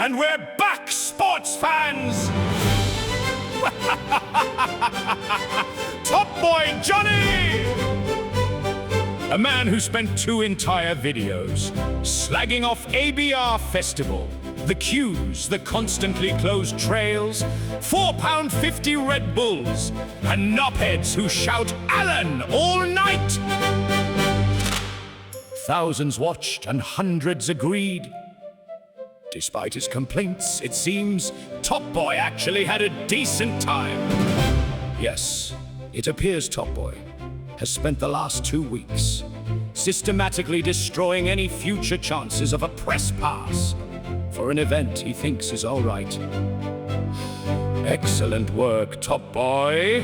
And we're back, sports fans! Topboy Jonny! A man who spent 2 entire videos slagging off ABR Festival, the queues, the constantly closed trails, £4.50 Red Bulls, and knobheads who shout Alun all night. Thousands watched and hundreds agreed. Despite his complaints, it seems Topboy actually had a decent time. Yes, it appears Topboy has spent the last 2 weeks systematically destroying any future chances of a press pass for an event he thinks is all right. Excellent work, Topboy.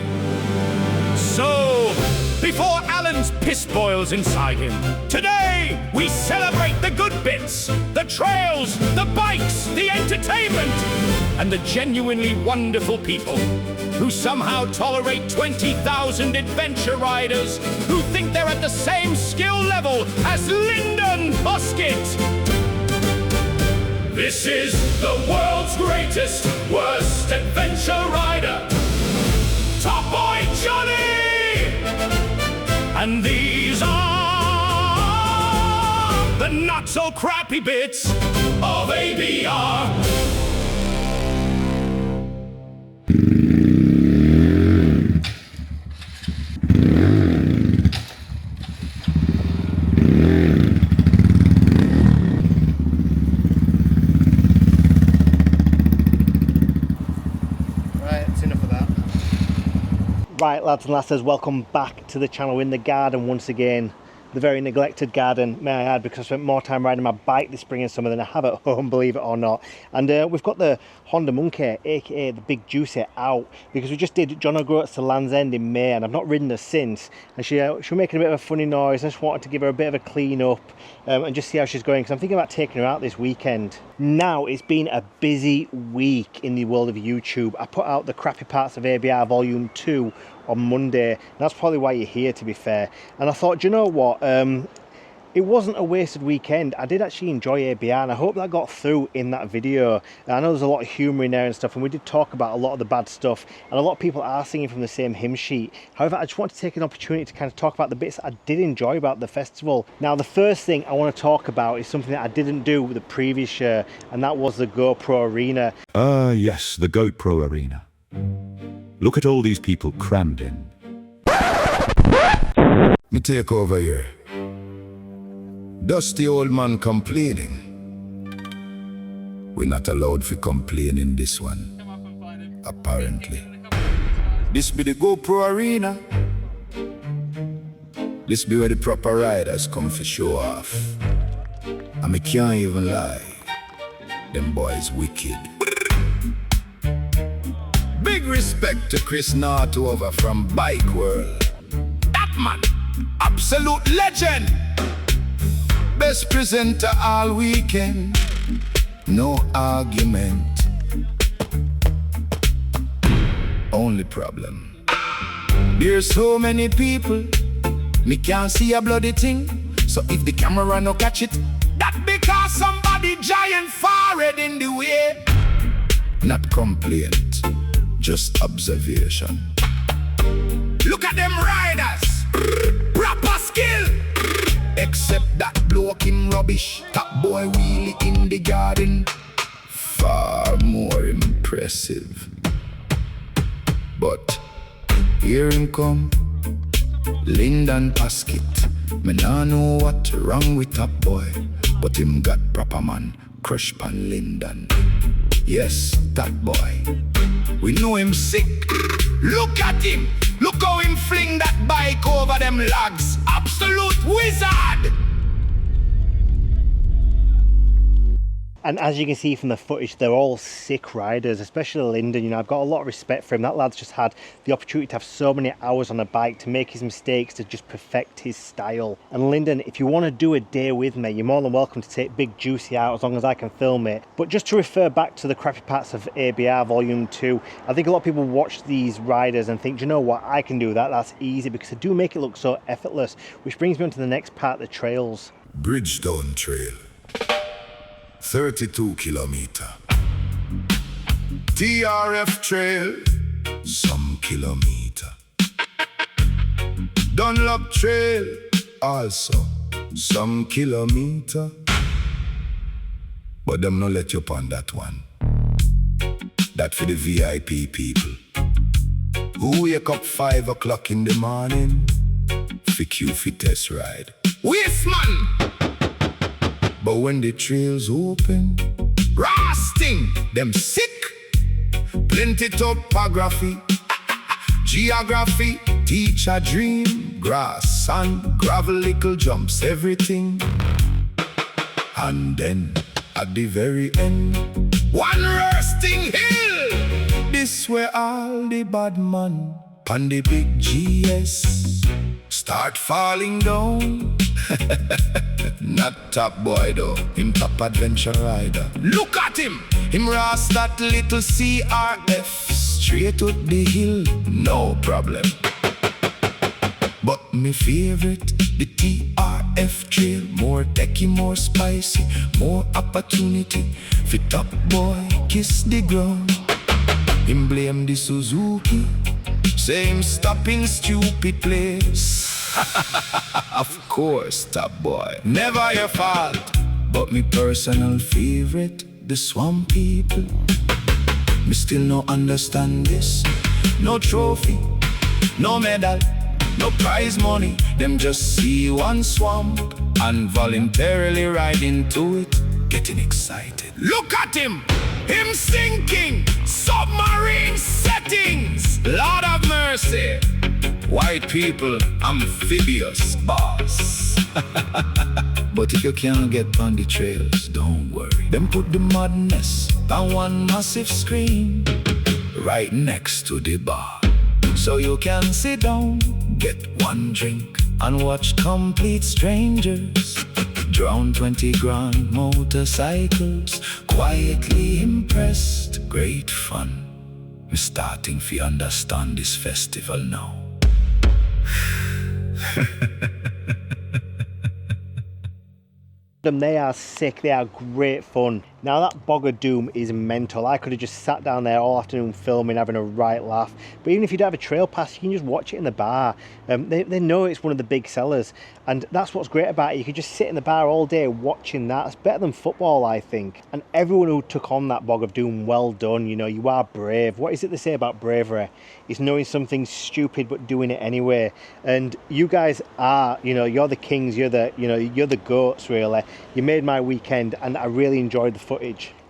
So, before Alun's piss boils inside him, today we celebrate the good bits, the trails, the bikes, the entertainment, and the genuinely wonderful people who somehow tolerate 20,000 adventure riders who think they're at the same skill level as Lyndon Musket. This is the world's greatest, worst adventure rider, Topboy Jonny! And these are the not-so-crappy bits of ABR. Right, lads and lasses, welcome back to the channel. We're in the garden once again, the very neglected garden, may I add, because I spent more time riding my bike this spring and summer than I have at home, believe it or not. And we've got the Honda Monkey, aka the Big Juicy, out because we just did John O'Groats to Land's End in May, and I've not ridden her since. And she was making a bit of a funny noise. I just wanted to give her a bit of a clean up and just see how she's going, because I'm thinking about taking her out this weekend. Now, it's been a busy week in the world of YouTube. I put out the crappy parts of ABR Volume 2 on Monday, and that's probably why you're here, to be fair. And I thought, do you know what, it wasn't a wasted weekend. I did actually enjoy ABR, and I hope that got through in that video. I know there's a lot of humour in there and stuff, and we did talk about a lot of the bad stuff, and a lot of people are singing from the same hymn sheet. However, I just want to take an opportunity to kind of talk about the bits I did enjoy about the festival. Now, the first thing I want to talk about is something that I didn't do with the previous year, and that was the GoPro Arena. Yes, the GoPro Arena. Look at all these people crammed in. Me take over here. Dusty old man complaining. We're not allowed to complain in this one, apparently. This be the GoPro Arena. This be where the proper riders come for show off. And me can't even lie, them boys wicked. Big respect to Chris Northover from Bike World. That man, absolute legend. Best presenter all weekend, no argument. Only problem, there's so many people, me can't see a bloody thing. So if the camera no catch it, that because somebody giant forehead in the way. Not complaint, just observation. Look at them riders, proper skill. Except that bloke him rubbish, top boy wheelie in the garden, far more impressive. But here him come, Lyndon Musket. Me nah know what wrong with top boy, but him got proper man, crush pan Lyndon. Yes, that boy, we know him sick. Look at him, look how him fling that bike over them logs. Absolute wizard! And as you can see from the footage, they're all sick riders, especially Lyndon. You know, I've got a lot of respect for him. That lad's just had the opportunity to have so many hours on a bike, to make his mistakes, to just perfect his style. And Lyndon, if you want to do a day with me, you're more than welcome to take Big Juicy out as long as I can film it. But just to refer back to the crappy parts of ABR Volume 2, I think a lot of people watch these riders and think, do you know what, I can do that, that's easy, because they do make it look so effortless. Which brings me on to the next part, the trails. Bridgestone Trail, 32 kilometer. TRF trail, some kilometer. Dunlop trail, also some kilometer. But them no let you on that one. That for the VIP people who wake up 5 o'clock in the morning for queue for test ride. Waste man! But when the trails open, rasting, them sick. Plenty topography, geography, teach a dream. Grass, sand, gravel, little jumps, everything. And then, at the very end, one roasting hill. This where all the bad man on the big GS start falling down. Not top boy though, him top adventure rider. Look at him! Him ras that little CRF straight up the hill, no problem. But me favorite, the TRF trail. More techy, more spicy, more opportunity. For top boy, kiss the ground. Him blame the Suzuki, say him stopping stupid place. Of course, top boy, never your fault. But me personal favorite, the swamp people. Me still no understand this. No trophy, no medal, no prize money. Them just see one swamp and voluntarily ride into it, getting excited. Look at him! Him sinking! Submarine settings! Lord of mercy! White people, amphibious boss. But if you can't get on the trails, don't worry. Them put the madness on one massive screen right next to the bar. So you can sit down, get one drink, and watch complete strangers drown 20 grand motorcycles, quietly impressed. Great fun. We're starting to understand this festival now. They are sick, they are great fun. Now that Bog of Doom is mental. I could have just sat down there all afternoon filming, having a right laugh. But even if you don't have a trail pass, you can just watch it in the bar. They know it's one of the big sellers, and that's what's great about it. You could just sit in the bar all day watching that. It's better than football, I think. And everyone who took on that Bog of Doom, well done. You know, you are brave. What is it they say about bravery? It's knowing something stupid but doing it anyway. And you guys are, you know, you're the kings. You're the goats, really. You made my weekend, and I really enjoyed the footage.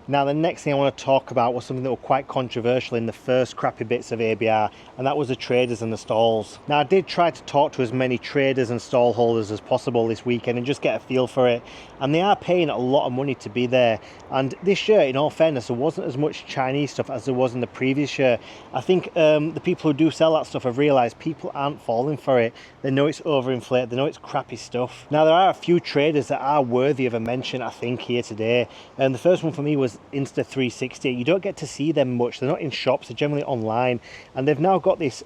Now the next thing I want to talk about was something that was quite controversial in the first crappy bits of ABR, and that was the traders and the stalls. Now I did try to talk to as many traders and stall holders as possible this weekend and just get a feel for it, and they are paying a lot of money to be there. And this year, in all fairness, there wasn't as much Chinese stuff as there was in the previous year. I think the people who do sell that stuff have realised people aren't falling for it. They know it's overinflated, they know it's crappy stuff. Now there are a few traders that are worthy of a mention, I think, here today. And the first one for me was Insta360. You don't get to see them much. They're not in shops, they're generally online, and they've now got this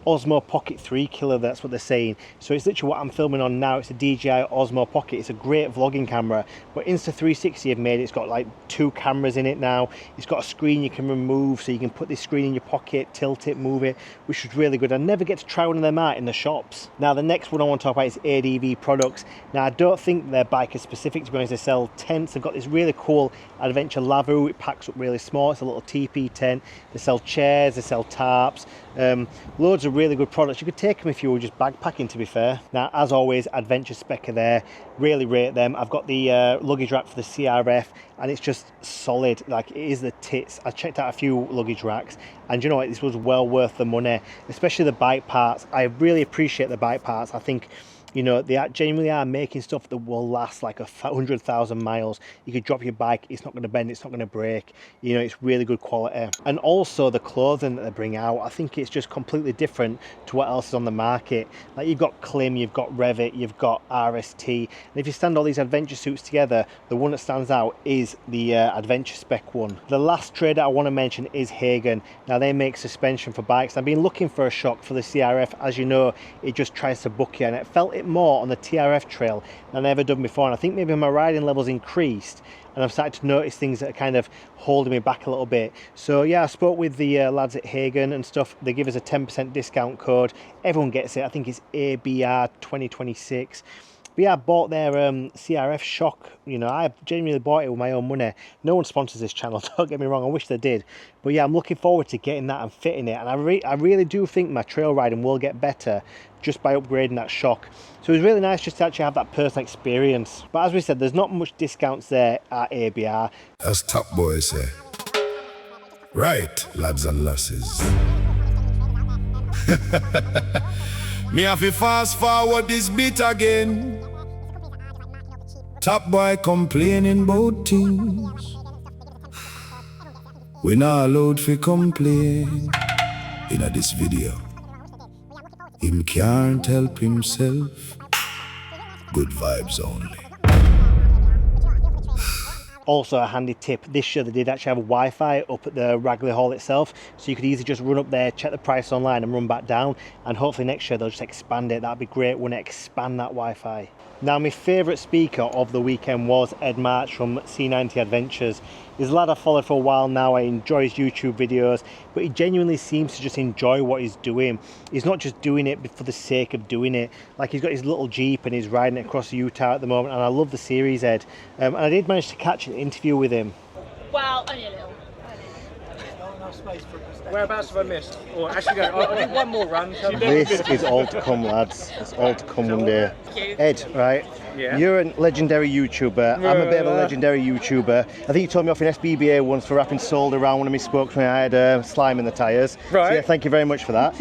Osmo Pocket 3 killer, that's what they're saying. So it's literally what I'm filming on now. It's a DJI Osmo Pocket. It's a great vlogging camera, but Insta360 have made it. It's got like 2 cameras in it now. It's got a screen you can remove, so you can put this screen in your pocket, tilt it, move it, which is really good. I never get to try one of them out in the shops. Now the next one I want to talk about is ADV Products. Now I don't think they're biker specific, to be honest. They sell tents. They've got this really cool adventure lavoo. It packs up really small. It's a little teepee tent. They sell chairs, they sell tarps, loads of really good products. You could take them if you were just backpacking, to be fair. Now as always, Adventure Spec are there. Really rate them. I've got the luggage rack for the CRF, and it's just solid. Like, it is the tits. I checked out a few luggage racks, and you know what, this was well worth the money, especially the bike parts. I really appreciate the bike parts. I think, you know, they genuinely are making stuff that will last like 100,000 miles. You could drop your bike, it's not going to bend, it's not going to break. You know, it's really good quality. And also the clothing that they bring out, I think it's just completely different to what else is on the market. Like, you've got Klim, you've got Revit, you've got RST. And if you stand all these adventure suits together, the one that stands out is the Adventure Spec one. The last trader I want to mention is Hagen. Now they make suspension for bikes. I've been looking for a shock for the CRF. As you know, it just tries to book you, and it felt it more on the TRF trail than I ever done before, and I think maybe my riding levels increased and I'm starting to notice things that are kind of holding me back a little bit. So yeah, I spoke with the lads at Hagen and stuff. They give us a 10% discount code. Everyone gets it. I think it's ABR 2026. But yeah, I bought their CRF shock. You know, I genuinely bought it with my own money. No one sponsors this channel, don't get me wrong, I wish they did. But yeah, I'm looking forward to getting that and fitting it. And I really do think my trail riding will get better just by upgrading that shock. So it was really nice just to actually have that personal experience. But as we said, there's not much discounts there at ABR. As Topboy say. Right, lads and lasses. Me have to fast forward this bit again. Topboy complaining about things. We not allowed to complain. In this video, him can't help himself. Good vibes only. Also a handy tip, this year they did actually have Wi-Fi up at the Ragley Hall itself, so you could easily just run up there, check the price online and run back down, and hopefully next year they'll just expand it. That'd be great when they expand that Wi-Fi. Now my favourite speaker of the weekend was Ed March from C90 Adventures. He's a lad I've followed for a while now. I enjoy his YouTube videos, but he genuinely seems to just enjoy what he's doing. He's not just doing it for the sake of doing it. Like, he's got his little Jeep and he's riding it across Utah at the moment, and I love the series, Ed. And I did manage to catch an interview with him. Well, only a little. Whereabouts have I missed? Or actually, I'll do one more run. This is all to come, lads. It's all to come one day. Ed, right? Yeah. You're a legendary YouTuber. I'm a bit of a legendary YouTuber. I think you told me off in SBBA once for wrapping salt around one of my spokes when I had slime in the tyres. Right. So yeah, thank you very much for that.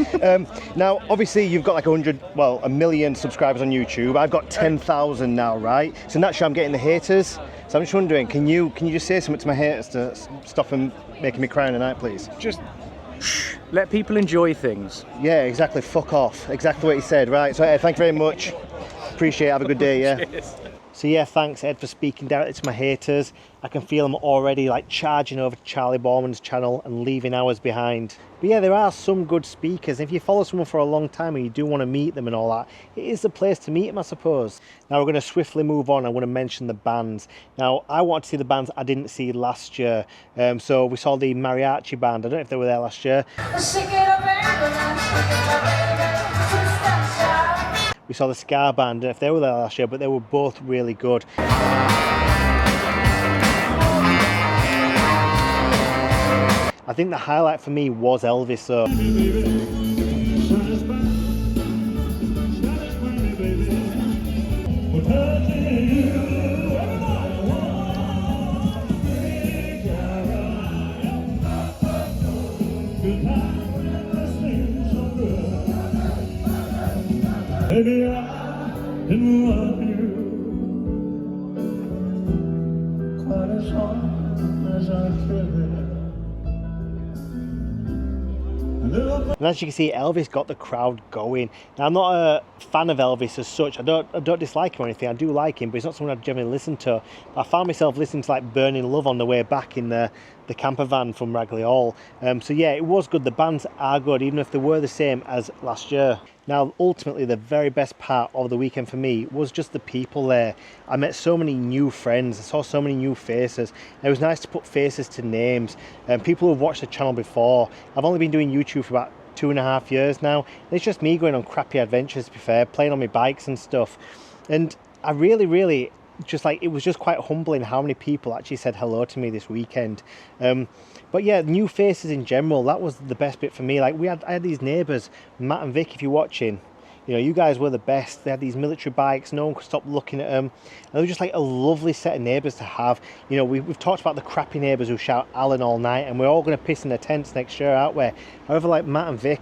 Now, obviously, you've got like 1 million subscribers on YouTube. I've got 10,000 now, right? So naturally, I'm getting the haters. So I'm just wondering, can you just say something to my haters to stop them making me cry in the night, please? Just let people enjoy things. Yeah, exactly. Fuck off. Exactly what you said. Right. So Ed, thank you very much. Appreciate it. Have a good day. Yeah. Cheers. So yeah, thanks Ed for speaking directly to my haters. I can feel them already like charging over to Charlie Borman's channel and leaving ours behind. But yeah, there are some good speakers. If you follow someone for a long time and you do want to meet them and all that, it is the place to meet them, I suppose. Now we're going to swiftly move on. I want to mention the bands. Now I want to see the bands I didn't see last year. So we saw the Mariachi band. I don't know if they were there last year. We saw the Ska band, if they were there last year, but they were both really good. I think the highlight for me was Elvis though. Baby, I didn't love you quite as hard as I could. And as you can see, Elvis got the crowd going. Now I'm not a fan of Elvis as such. I don't dislike him or anything. I do like him, but he's not someone I generally listen to. I found myself listening to like Burning Love on the way back in the camper van from Ragley Hall. So yeah, it was good. The bands are good, even if they were the same as last year. Now, ultimately, the very best part of the weekend for me was just the people there. I met so many new friends. I saw so many new faces. It was nice to put faces to names. People who've watched the channel before. I've only been doing YouTube for about 2.5 years now. And it's just me going on crappy adventures, to be fair, playing on my bikes and stuff. And I really just like, it was just quite humbling how many people actually said hello to me this weekend. But yeah, new faces in general, that was the best bit for me. Like I had these neighbours, Matt and Vic, if you're watching, you know, you guys were the best. They had these military bikes, no one could stop looking at them. And they were just like a lovely set of neighbours to have. You know, we've talked about the crappy neighbours who shout Alan all night, and we're all going to piss in their tents next year, aren't we? However, like Matt and Vic,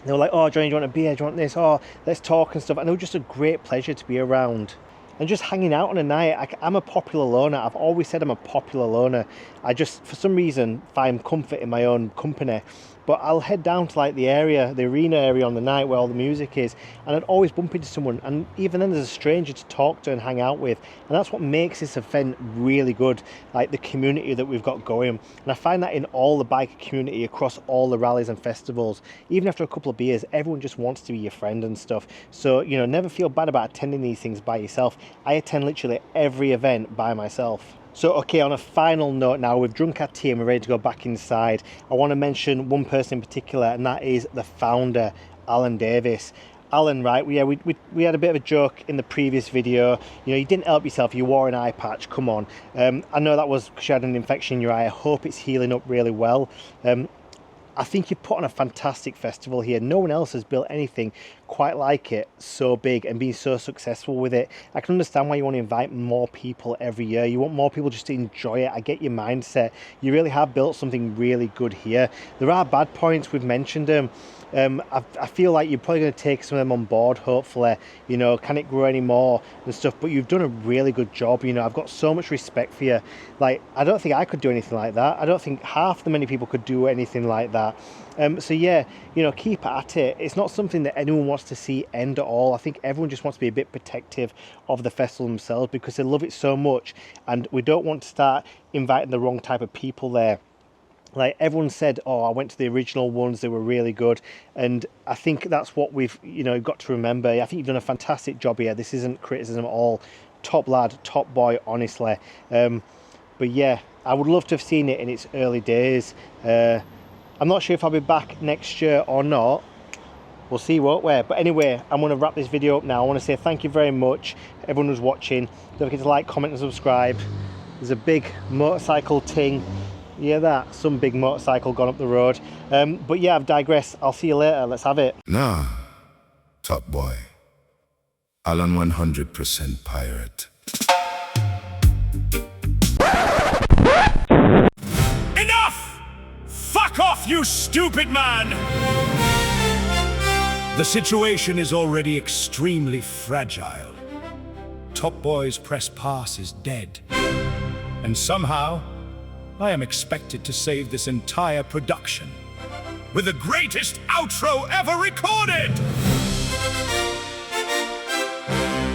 they were like, oh, Johnny, do you want a beer? Do you want this? Oh, let's talk and stuff. And it was just a great pleasure to be around. And just hanging out on a night. I'm a popular loner. I've always said I'm a popular loner. I just, for some reason, find comfort in my own company. but I'll head down to like the arena area on the night where all the music is, and I'd always bump into someone, and even then there's a stranger to talk to and hang out with, and that's what makes this event really good, like the community that we've got going. And I find that in all the biker community across all the rallies and festivals, even after a couple of beers, everyone just wants to be your friend and stuff. So, you know, never feel bad about attending these things by yourself. I attend literally every event by myself. So, okay, on a final note now, we've drunk our tea and we're ready to go back inside. I want to mention one person in particular, and that is the founder, Alan Davis. Alan, right, we had a bit of a joke in the previous video. You know, you didn't help yourself, you wore an eye patch, come on. I know that was because you had an infection in your eye. I hope it's healing up really well. I think you put on a fantastic festival here. No one else has built anything quite like it, so big and being so successful with it. I can understand why you want to invite more people every year. You want more people just to enjoy it. I get your mindset. You really have built something really good here. There are bad points, we've mentioned them. I feel like you're probably going to take some of them on board, hopefully. You know, can it grow any more and stuff? But you've done a really good job. You know, I've got so much respect for you. Like, I don't think I could do anything like that. I don't think half the many people could do anything like that. So yeah, you know, keep at it. It's not something that anyone wants to see end at all. I think everyone just wants to be a bit protective of the festival themselves because they love it so much, and we don't want to start inviting the wrong type of people there. Like everyone said, oh, I went to the original ones, they were really good. And I think that's what we've, you know, got to remember. I think you've done a fantastic job here. This isn't criticism at all. Top lad, top boy, honestly. But yeah, I would love to have seen it in its early days. I'm not sure if I'll be back next year or not. We'll see, won't we? But anyway, I'm going to wrap this video up now. I want to say thank you very much, everyone who's watching. Don't forget to like, comment and subscribe. There's a big motorcycle ting. Yeah, that some big motorcycle gone up the road. But yeah, I've digressed. I'll see you later. Let's have it. Nah, top boy. Alan 100% pirate. Enough! Fuck off, you stupid man! The situation is already extremely fragile. Top Boy's press pass is dead. And somehow, I am expected to save this entire production with the greatest outro ever recorded!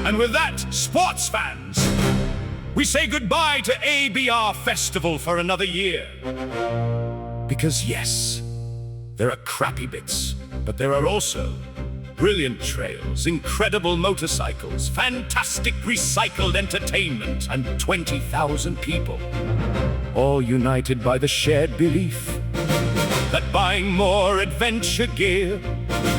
And with that, sports fans, we say goodbye to ABR Festival for another year. Because yes, there are crappy bits, but there are also brilliant trails, incredible motorcycles, fantastic recycled entertainment, and 20,000 people, all united by the shared belief that buying more adventure gear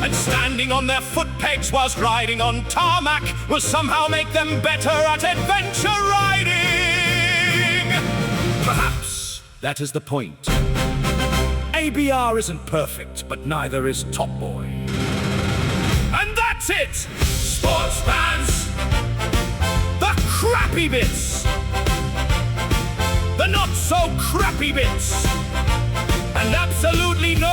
and standing on their foot pegs whilst riding on tarmac will somehow make them better at adventure riding. Perhaps that is the point. ABR isn't perfect, but neither is Top Boy. And that's it! Sports fans! The crappy bits! The not so crappy bits! And absolutely no